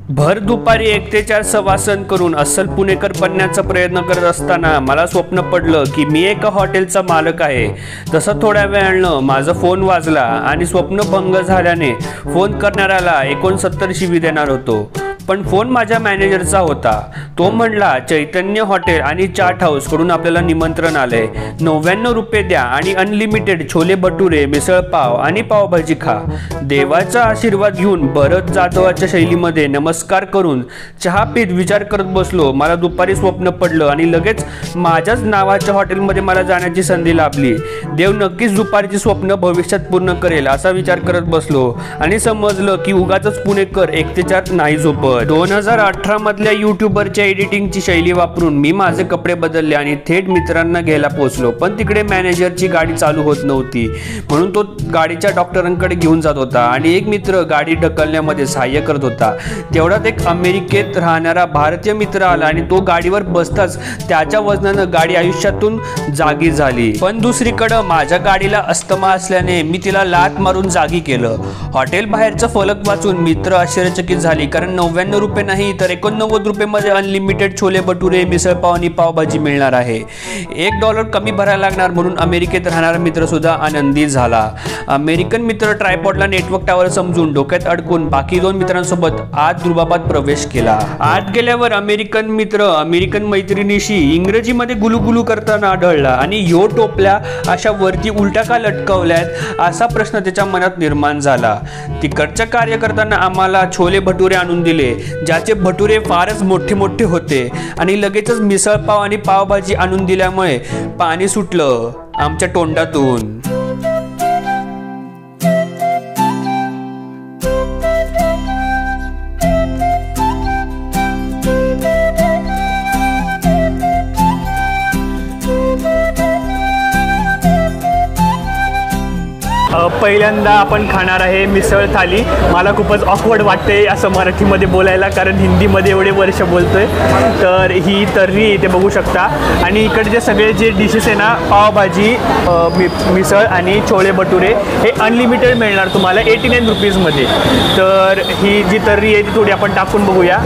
भर दुपारी 1 ते 4 सवासन करून अस्सल पुणेकर बनण्याचा प्रयत्न करत असताना मला स्वप्न पडलं की मी एका हॉटेलचा मालक आहे। तसं थोड्या वेळानं माझा फोन वाजला आणि स्वप्न भंग झाल्याने फोन करणाऱ्याला 69 शिवी देणार होतो, पण फोन माझ्या मॅनेजरचा होता। तो म्हणला चैतन्य हॉटेल आणि चाट हाऊस कडून आपल्याला निमंत्रण आले, 99 रुपये द्या आणि अनलिमिटेड छोले भटुरे, मिसळ पाव आणि पावभाजी खा। देवाचा आशीर्वाद घेऊन भरत जाधवाच्या शैलीमध्ये नमस्कार करून चहा पीत विचार करत बसलो। मला दुपारी स्वप्न पडलं आणि लगेच माझ्याच नावाच्या हॉटेलमध्ये मला जाण्याची संधी लाभली। देव नक्कीच दुपारची स्वप्न भविष्यात पूर्ण करेल असा विचार करत बसलो आणि समजलं की उगाचच पुणेकर 1 ते 4 नाही झोपत। 2018 मधल्या यूट्यूबरच्या एडिटिंगची शैली वापरून मी माझे कपडे बदलले आणि थेट मित्रांना घ्यायला पोहोचलो, पण तिकडे मॅनेजरची गाडी चालू होत नव्हती म्हणून तो गाडीच्या डॉक्टरांकडे घेऊन जात होता आणि एक मित्र गाडी ढकलण्यामध्ये सहाय्य करत होता। तेवढ्यात एक अमेरिकेत राहणारा भारतीय मित्र आला आणि तो गाडीवर बसताच त्याच्या वजनानं गाडी आयुष्यातून जागी झाली। पण दुसरीकडे माझ्या गाडीला अस्थमा असल्याने मी तिला लात मारून जागी केलं। हॉटेल बाहेरचा फलक वाचून मित्र आश्चर्यचकित झाली, कारण 99 रुपये नाही तर 89 रुपये मध्ये अनलिमिटेड छोले भटुरे, मिसळ पाव आणि पावभाजी मिळणार आहे। $1 कमी भरायला लागणार म्हणून अमेरिकेत राहणारा मित्र सुद्धा आनंदी झाला। अमेरिकन मित्र ट्रायपॉडला नेटवर्क टावर समजून डोक्यात अडकून बाकी 2 मित्रांसोबत आत रुबाबात प्रवेश केला। आत गेल्यावर अमेरिकन मित्र अमेरिकन मैत्रिणीशी इंग्रजीमध्ये गुलुगुलू करताना आढळला आणि यो टोपल्या अशा वरती उलट्या का लटकवल्यात असा प्रश्न त्याच्या मनात निर्माण झाला। तिकडच्या कार्यकर्त्यांना आम्हाला छोले भटुरे आणून दिले, ज्याचे भटुरे फारच मोठे मोठे होते आणि लगेचच मिसळ पाव आणि पावभाजी आणून दिल्यामुळे पाणी सुटलं आमच्या तोंडातून। पहिल्यांदा आपण खाणार आहे मिसळ थाली। मला खूपच ऑकवर्ड वाटते असं मराठीमध्ये बोलायला, कारण हिंदीमध्ये एवढे वर्ष बोलतोय। तर ही तर्री इथे बघू शकता आणि इकडचे सगळे जे डिशेस आहे ना, पावभाजी, मिसळ आणि छोले भटुरे हे अनलिमिटेड मिळणार तुम्हाला 89 रुपीजमध्ये। तर ही जी तर्री आहे ती थोडी आपण टाकून बघूया।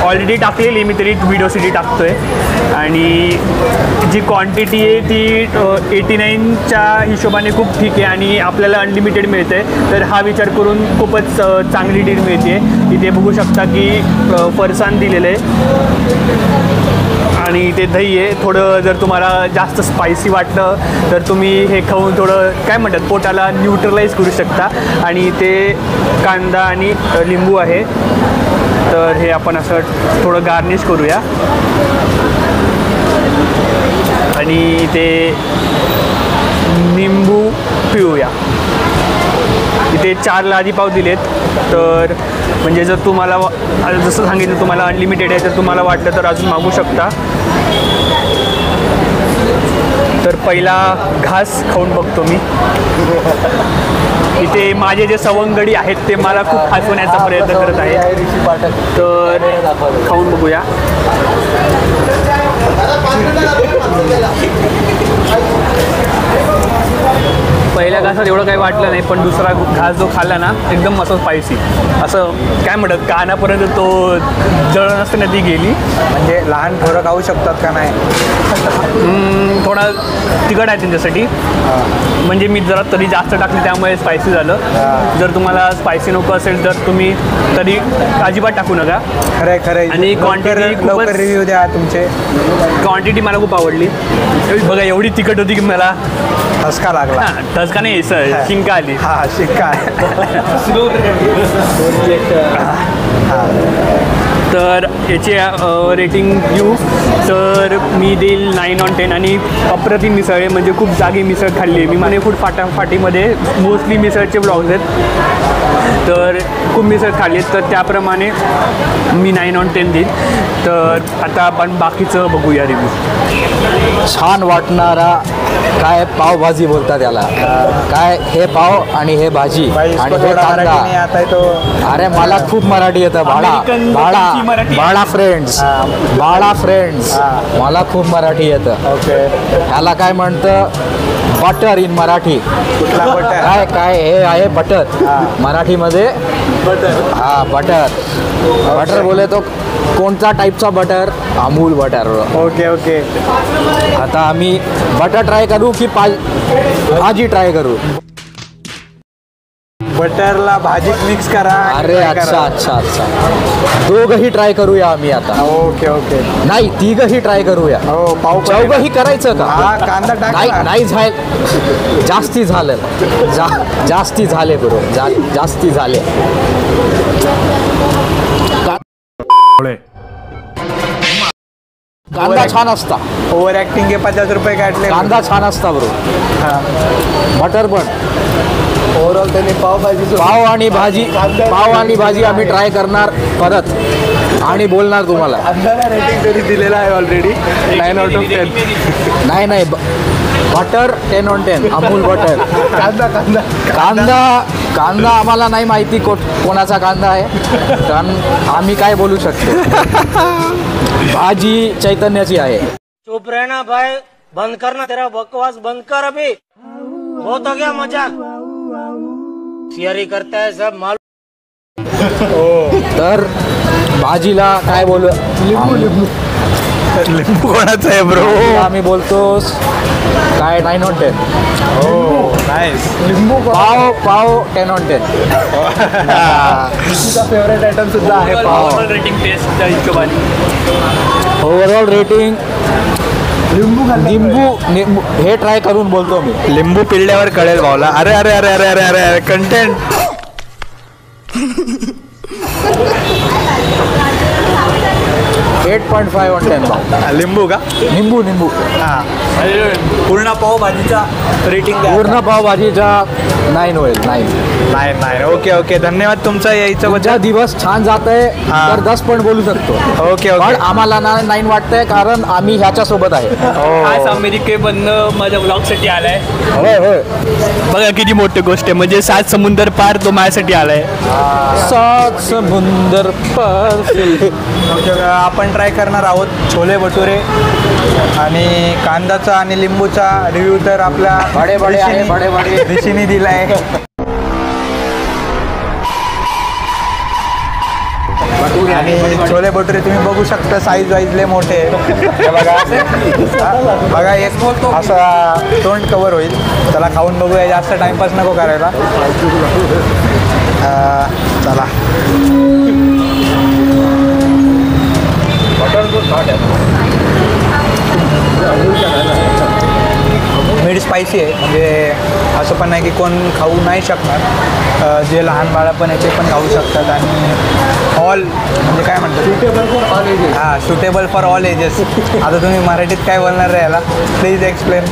ऑलरेडी टाकलेली मी, तरी व्हिडिओसाठी टाकतोय। आणि जी क्वांटिटी आहे ती 89च्या हिशोबाने खूप ठीक आहे आणि आपल्याला अनलिमिटेड मिळते, तर हा विचार करून खूपच चांगली डील मिळते। इथे बघू शकता की फरसाण दिलेलं आहे आणि इथे दही आहे। थोडं जर तुम्हाला जास्त स्पायसी वाटलं तर तुम्ही हे खाऊन थोडं काय म्हणतात पोटाला न्यूट्रलाइज करू शकता। आणि इथे कांदा आणि लिंबू आहे, तर हे आपण असं थोडं गार्निश करूया। आणि इथे निंबू पिऊया। इथे 4 लादी पाव दिलेत, तर म्हणजे जर तुम्हाला जसं सांगितलं तुम्हाला अनलिमिटेड आहे, तर तुम्हाला वाटलं तर अजून मागू शकता। तर पहिला घास खाऊन बघतो मी। इथे माझे जे सवंगडी आहेत ते मला खूप हसवण्याचा प्रयत्न करत आहेत, तर खाऊन बघूया। पहिल्या घासात एवढं काही वाटलं नाही, पण दुसरा घास जो खाल्ला ना एकदम मस्त स्पायसी, असं काय म्हणतात कानापर्यंत तो जळण असते ना ती गेली। म्हणजे लहान पोरं खाऊ शकतात का नाही? थोडा तिखट आहे त्यांच्यासाठी, म्हणजे मी जरा तरी जास्त टाकली त्यामुळे स्पायसी झालं। जर तुम्हाला स्पायसी नको असेल तर तुम्ही तरी अजिबात टाकू नका। खरंय खरंय। आणि क्वांटिटी लवकर रिव्ह्यू द्या तुमचे। क्वांटिटी मला खूप आवडली बघा, एवढी तिखट होती की मला ठसका लागला। ठसका नाही सर, शिंका आली। हा शिंका। तर याचे रेटिंग देऊ तर मी देईल 9 on 10। आणि अप्रतिम मिसळ आहे, म्हणजे खूप जागी मिसळ खाल्ली आहे मी। माने फूड फाटाफाटीमध्ये मोस्टली मिसळचे ब्लॉग्स आहेत, तर खूप मिसळ खाल्ली आहेत, तर त्याप्रमाणे मी 9 on 10 देईल। तर आता आपण बाकीचं बघूया रिव्ह्यू। छान वाटणारा काय पावभाजी बोलतात त्याला, काय हे पाव आणि हे भाजी आणि हे कांदा। अरे मला खूप मराठी येतं बाळा फ्रेंड्स, मला खूप मराठी येतं। ह्याला काय म्हणतं बटर इन मराठी. कुठला बटर? काय काय हे आहे बटर मराठीमध्ये. हा बटर. बटर बोले तो कोणता टाईपचा butter? Amul butter. Okay okay. आता आम्ही बटर ट्राय करू की भाजी ट्राय करू? बटरला भाजीत मिक्स करा आणि अरे fry अच्छा करा. अच्छा अच्छा. दोघंही ट्राय करूया आम्ही आता. Okay okay. नाही तिघही ट्राय करूया. हो पाव पण चौघही करायचं हा का? कांदा नाही टाक. नाही जास्ती झालं. जास्ती झाले बरो. जास्ती झाले. कांदा छान असता. ओव्हर ऍक्टिंग के 50 रुपये काढले. कांदा छान असता बरो. बटर पण. ओव्हरऑल त्यांनी पावभाजी पाव आणि भाजी आम्ही ट्राय करणार परत आणि बोलणार तुम्हाला. कांद्याला रेटिंग तरी दिलेला आहे ऑलरेडी 9 आउट ऑफ 10. नाही बटर 10 on 10 अमूल बटर. कांदा आम्हाला नाही माहिती कोणाचा कांदा आहे, कारण आम्ही काय बोलू शकतो. भाजी चैतन्याची आहे. चुप रहना भाई, बंद करना तेरा बकवास, बंद कर अभी. बहुत हो गया मजाक. थियरी करता है सब मालूम. तर भाजीला काय बोलू? लिंबू कोणाचं आहे ब्रो? आम्ही बोलतो काय 9 on 10. नाईस. लिंबू पाव 10 on 10. तुझा फेवरेट आयटम सुद्धा आहे पाव. रेटिंग टेस्टच्या हिशोबाने ओव्हरऑल रेटिंग लिंबू हे ट्राय करून बोलतो मी. लिंबू पिळल्यावर कळेल भावला. अरे अरे अरे अरे अरे अरे अरे कंटेंट. 8.5 on 10 भाव. लिंबू का? निंबू हा. पूर्ण पाव भाजीचा रेटिंग द्या. पूर्ण पावभाजीचा 9 होईल. 9. नाही ओके ओके. धन्यवाद तुमचा यायचं तुमचा दिवस छान जात आहे हा. तर 10 पण बोलू शकतो. ओके पण ओके. आम्हाला 9 वाटतंय कारण आम्ही ह्याच्या सोबत आहे. आज अमेरिकेमधनं माझ्या ब्लॉगसाठी आलाय. होय बघा किती मोठी गोष्ट आहे, म्हणजे 7 समुंदर पार तो माझ्यासाठी आलाय. सात समुंदर पार. ओके, आपण ट्राय करणार आहोत छोले भटुरे आणि कांदाचा आणि लिंबूचा रिव्ह्यू तर आपल्या बडे आहे. ऋषीने दिलाय. आणि छोले भटुरे तुम्ही बघू शकता साईज वाईजले मोठे हे बघा. बघा एक असा तोंड कवर होईल. त्याला खाऊन बघूया, जास्त टाइमपास नको करायला. चला. मिड स्पायसी आहे, म्हणजे असं पण नाही की कोण खाऊ नाही शकणार. जे लहान बाळं पण आहे ते पण खाऊ शकतात. आणि ऑल म्हणजे काय म्हणतात, सुटेबल फॉर ऑल एजेस. हां, सुटेबल फॉर ऑल एजेस. आता तुम्ही मराठीत काय बोलणार रे याला? Please explain.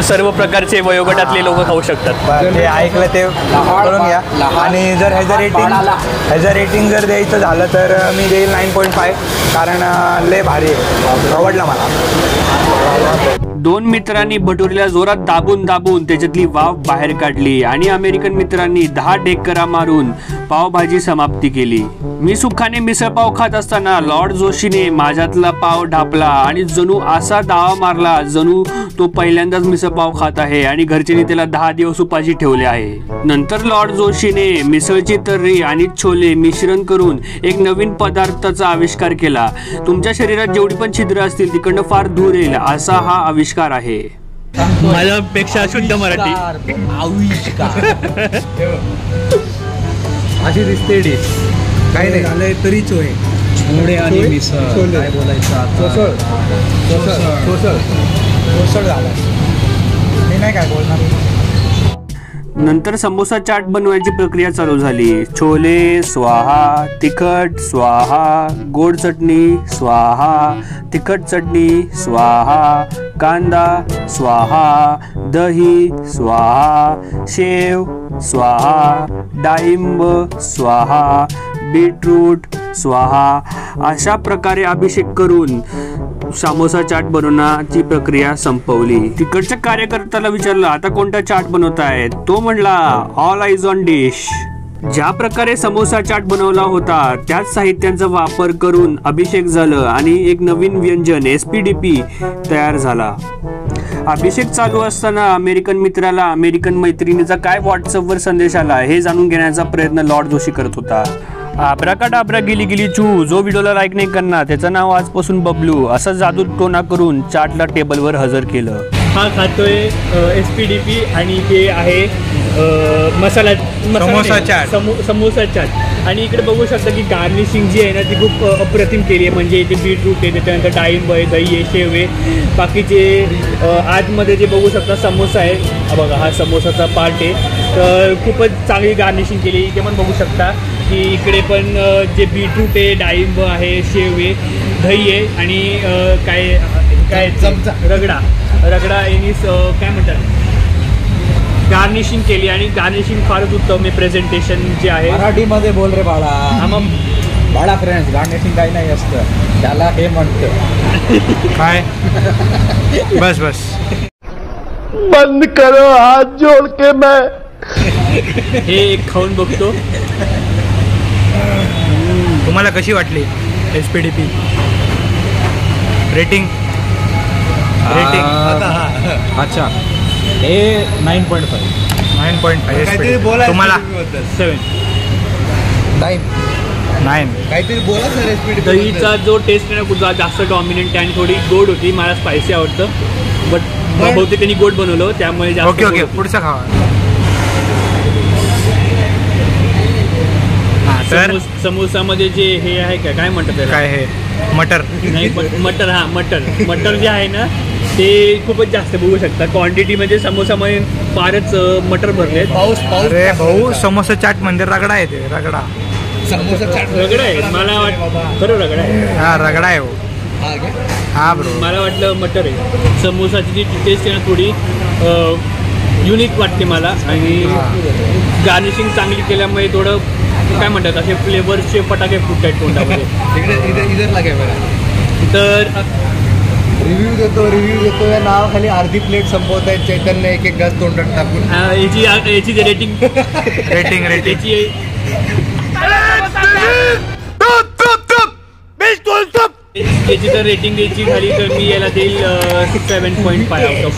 सर्व प्रकारचे वयोगटातले लोक खाऊ शकतात. ते ऐकलं ते करून घ्या. आणि जर ह्याचं रेटिंग जर द्यायचं झालं तर मी देईल 9.5, कारण लय भारी आहे, आवडला मला. 2 मित्रांनी भटुरीला जोरात दाबून त्याच्यातली वाफ बाहेर काढली आणि अमेरिकन मित्रांनी 10 ढेकरा मारून पावभाजी समाप्ती केली. मी सुखाने मिसळपाव खात असताना लॉर्ड जोशीने माझ्यातला पाव ढापला आणि जणू असा दावा मारला जणू तो पहिल्यांदाच मिसळपाव खात आहे आणि घरच्यांनी त्याला 10 दिवस उपाशी ठेवले आहे. नंतर लॉर्ड जोशीने मिसळची तर्री आणि छोले मिश्रण करून एक नवीन पदार्थाचा आविष्कार केला. तुमच्या शरीरात जेवढी पण छिद्र असतील तिकडनं फार दूर येईल असा हा आविष्कार आहे. माझ्यापेक्षा शुद्ध मराठी. अशी दिसते डिश. काही नाही झालंय तरीच होय. छोले आणि मिसळ काय बोलायचं. कोसळ झालं. मी नाही काय बोलणार. नंतर समोसा चाट बनवायची प्रक्रिया चालू झाली. छोले स्वाहा, तिखट स्वाहा, गोड चटणी स्वाहा, तिखट चटणी स्वाहा, कांदा स्वाहा, दही स्वाहा, शेव स्वाहा, डाळिंब स्वाहा, बीटरूट स्वाहा. अशा प्रकारे अभिषेक करून समोसा चाट बनवण्याची प्रक्रिया संपवली. तिकडच्या कार्यकर्त्याला विचारलं, आता कोणता चाट बनवताय? तो म्हणला, ऑल आईज ऑन डिश. ज्या प्रकारे समोसा चाट बनवला होता त्याच साहित्यांचा वापर करून अभिषेक झालं आणि एक नवीन व्यंजन SPDP तयार झाला. अभिषेक चालू असताना अमेरिकन मित्राला अमेरिकन मैत्रिणीचा काय व्हॉट्सअपवर संदेश आला हे जाणून घेण्याचा प्रयत्न लॉर्ड जोशी करत होता. आब्राकाडाब्रा गेली गेली चू, जो व्हिडिओला लाईक नाही करणार त्याचं नाव आजपासून बबलू, असं जादू टोना करून चाटला टेबलवर हजर केलं. हा खातोय SPDP आणि ते आहे समोसा चाट. आणि इकडे बघू शकता की गार्निशिंग जी आहे ना ती खूप अप्रतिम केली आहे. म्हणजे इथे बीटरूट आहे, त्याच्यानंतर डाळिंब आहे, दही आहे, शेव आहे, बाकीचे आतमध्ये जे बघू शकता समोसा आहे बघा, हा समोसाचा पार्ट आहे. तर खूपच चांगली गार्निशिंग केली. इथे पण बघू शकता की इकडे पण जे बीटरूट आहे, डाळिंब आहे, शेव आहे, दही आहे आणि काय रगडा यांनी काय म्हणतात गार्निशिंग केली. आणि गार्निशिंग फारच उत्तम आहे. प्रेझेंटेशन जे आहे मराठीमध्ये बोल रे बाळा. बाळा फ्रेंड्स, गार्निशिंग काही नाही असतं, त्याला हे म्हणतं काय. बस बंद करो हाथ जोड़ के मैं. हे एक खाऊन बघतो. तुम्हाला कशी वाटली SPDP रेटिंग? अच्छा, हे 9.5. तुम्हाला 7. 9. काहीतरी बोला सर. SPDP दहीचा जो टेस्ट आहे ना जास्त डॉमिनंट आहे आणि थोडी गोड होती. मला स्पायसी आवडतं, बट बहुतेक त्यांनी गोड बनवलं त्यामुळे जास्त. ओके पुढचा खावा. समोसामध्ये जे हे आहे काय म्हणतात त्याला? काय हे मटर? नाही मटर जे आहे ना ते खूपच जास्त बघू शकता. क्वांटिटी म्हणजे समोसामध्ये फारच मटर भरले. अरे भाऊ, समोसा चाट म्हणजे रगडा आहे. ते रगडा रगडा आहे. मला वाटतं खरं रगडा आहे. हा रगडा आहे हो. हा ब्रो, मला वाटलं मटर आहे. समोसाची जी टेस्ट आहे ना थोडी युनिक वाटते मला. आणि गार्निशिंग चांगली केल्यामुळे थोडं काय म्हणतात असे फ्लेवर्सचे फटाके फुटत आहेत तोंडामध्ये. तर रिव्ह्यू देतो या नावाखाली अर्धी प्लेट संपवत आहेत चैतन्य, एक घास तोंडात टाकून. याची रेटिंग याची याची तर रेटिंग द्यायची झाली तर मी याला देईल 7.5 आउट ऑफ.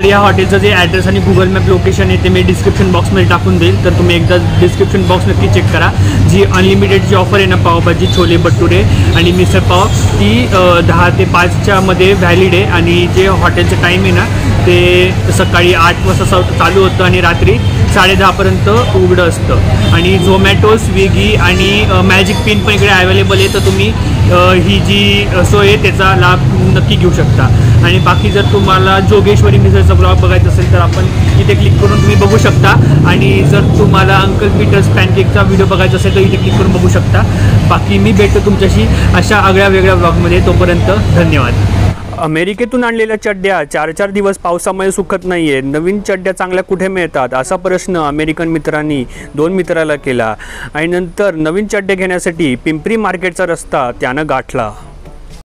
या हॉटेलचं जे ॲड्रेस आणि गुगल मॅप लोकेशन आहे ते मी डिस्क्रिप्शन बॉक्समध्ये टाकून देईल. तर तुम्ही एकदा डिस्क्रिप्शन बॉक्स नक्की चेक करा. जी अनलिमिटेड जी ऑफर आहे ना पावभाजी, छोले भटुरे आणि मिसळ पाव, ती 10 ते 5च्या मध्ये व्हॅलिड आहे. आणि जे हॉटेलचं टाईम आहे ना ते सकाळी 8 वाजता चालू होतं आणि रात्री 10:30पर्यंत उघडं असतं. आणि झोमॅटो, स्विगी आणि मॅजिक पिन पण इकडे अवेलेबल आहे. तर तुम्ही ही जी सोय आहे त्याचा लाभ नक्की घेऊ शकता. आणि बाकी जर तुम्हाला जोगेश्वरी मिसळचा ब्लॉग बघायचा असेल तर आपण इथे क्लिक करून तुम्ही बघू शकता. आणि जर तुम्हाला अंकल पीटर्स पॅनकेकचा व्हिडिओ बघायचा असेल तर इथे क्लिक करून बघू शकता. बाकी मी भेटतो तुमच्याशी अशा आगळ्या वेगळ्या ब्लॉगमध्ये. तोपर्यंत धन्यवाद. अमेरिकेतून आणलेल्या चड्ड्या 4-4 दिवस पावसामुळे सुकत नाहीये. नवीन चड्ड्या चांगल्या कुठे मिळतात असा प्रश्न अमेरिकन मित्रांनी 2 मित्राला केला. आणि नंतर नवीन चड्ड्या घेण्यासाठी पिंपरी मार्केटचा रस्ता त्यानं गाठला.